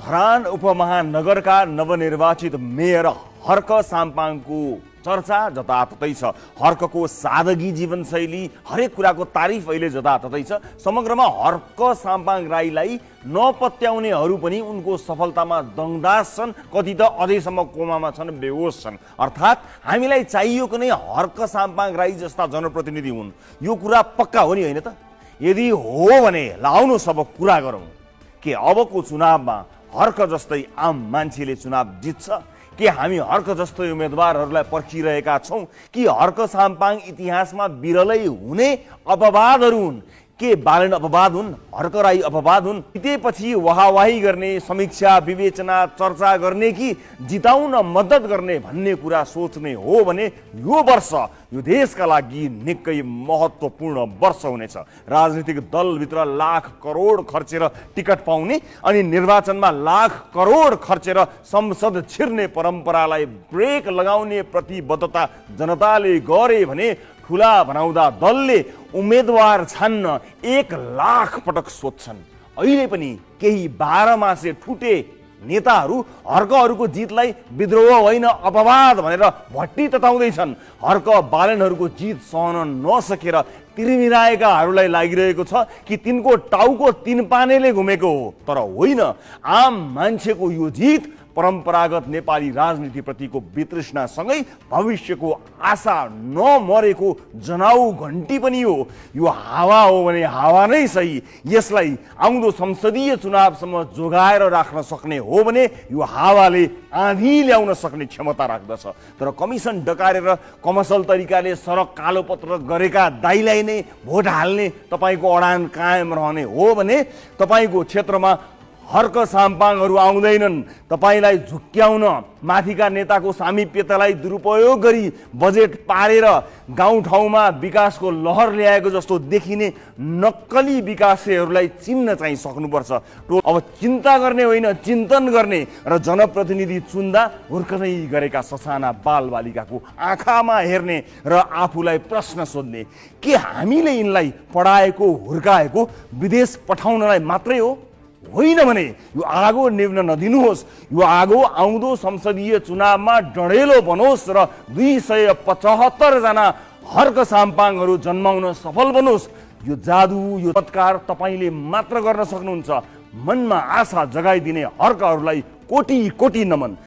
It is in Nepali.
धरान उपमहानगरका नवनिर्वाचित मेयर हर्क साम्पाङको चर्चा जताततै छ। हर्कको सादगी जीवनशैली, हरेक कुराको तारिफ अहिले जताततै छ। समग्रमा हर्क साम्पाङ राईलाई नपत्याउनेहरू पनि उनको सफलतामा दङदास छन्, कति त अझैसम्म कोमामा छन्, बेहोस छन्। अर्थात् हामीलाई चाहिएको नै हर्क साम्पाङ राई जस्ता जनप्रतिनिधि हुन्। यो कुरा पक्का हो नि, होइन त? यदि हो भने लाउनुहोस् अब कुरा गरौँ के अबको चुनावमा हर्क जस्तै आम मान्छेले चुनाव जित्छ? के हामी हर्क जस्तै उम्मेदवारहरूलाई पर्खिरहेका छौँ कि हर्क साम्पाङ इतिहासमा बिरलै हुने अपवादहरू हुन्? के बालेन अपवाद हुन्? हर्क राई अपवाद हुन्? जितेपछि वाहवाही गर्ने, समीक्षा विवेचना चर्चा गर्ने कि जिताउन मद्दत गर्ने भन्ने कुरा सोच्ने हो भने यो वर्ष यो देशका लागि निकै महत्त्वपूर्ण वर्ष हुनेछ। राजनीतिक दलभित्र लाख करोड खर्चेर टिकट पाउने अनि निर्वाचनमा लाख करोड खर्चेर संसद छिर्ने परम्परालाई ब्रेक लगाउने प्रतिबद्धता जनताले गरे भने ठुला बनाउँदा दलले उम्मेदवार छान्न 1 लाख पटक सोध्छन्। अहिले पनि केही 12 मासे ठुटे नेताहरू हर्कहरूको जितलाई विद्रोह होइन अपवाद भनेर भट्टी तताउँदैछन्। हर्क बालेनहरूको जित सहन नसकेर तिरमिराएकाहरूलाई लागिरहेको छ कि तिनको टाउको 3 पानेले घुमेको हो, तर होइन। आम मान्छेको यो जित परम्परागत नेपाली राजनीतिप्रतिको वितृष्णासँगै भविष्यको आशा नमरेको जनाउ घन्टी पनि हो। यो हावा हो भने हावा नै सही। यसलाई आउँदो संसदीय चुनावसम्म जोगाएर राख्न सक्ने हो भने यो हावाले आँधी ल्याउन सक्ने क्षमता राख्दछ। तर कमिसन डकारेर कमसल तरिकाले सडक कालोपत्र गरेका दाइलाई नै भोट हाल्ने तपाईँको अडान कायम रहने हो भने तपाईँको क्षेत्रमा हर्क साम्पाङहरू आउँदैनन्। तपाईँलाई झुक्क्याउन माथिका नेताको सामिप्यतालाई दुरुपयोग गरी बजेट पारेर गाउँठाउँमा विकासको लहर ल्याएको जस्तो देखिने नक्कली विकासेहरूलाई चिन्न चाहिँ सक्नुपर्छ। अब चिन्ता गर्ने होइन, चिन्तन गर्ने र जनप्रतिनिधि चुन्दा हुर्कदै गरेका ससाना बालबालिकाको आँखामा हेर्ने र आफूलाई प्रश्न सोध्ने के हामीले यिनलाई पढाएको हुर्काएको विदेश पठाउनलाई मात्रै हो? होइन भने यो आगो निभ्न नदिनुहोस्। यो आगो आउँदो संसदीय चुनावमा डढेलो बनोस् र 275 जना हर्क साम्पाङहरू जन्माउन सफल बनोस्। यो जादु, यो चमत्कार तपाईँले मात्र गर्न सक्नुहुन्छ। मनमा आशा जगाइदिने हर्कहरूलाई कोटी कोटी नमन।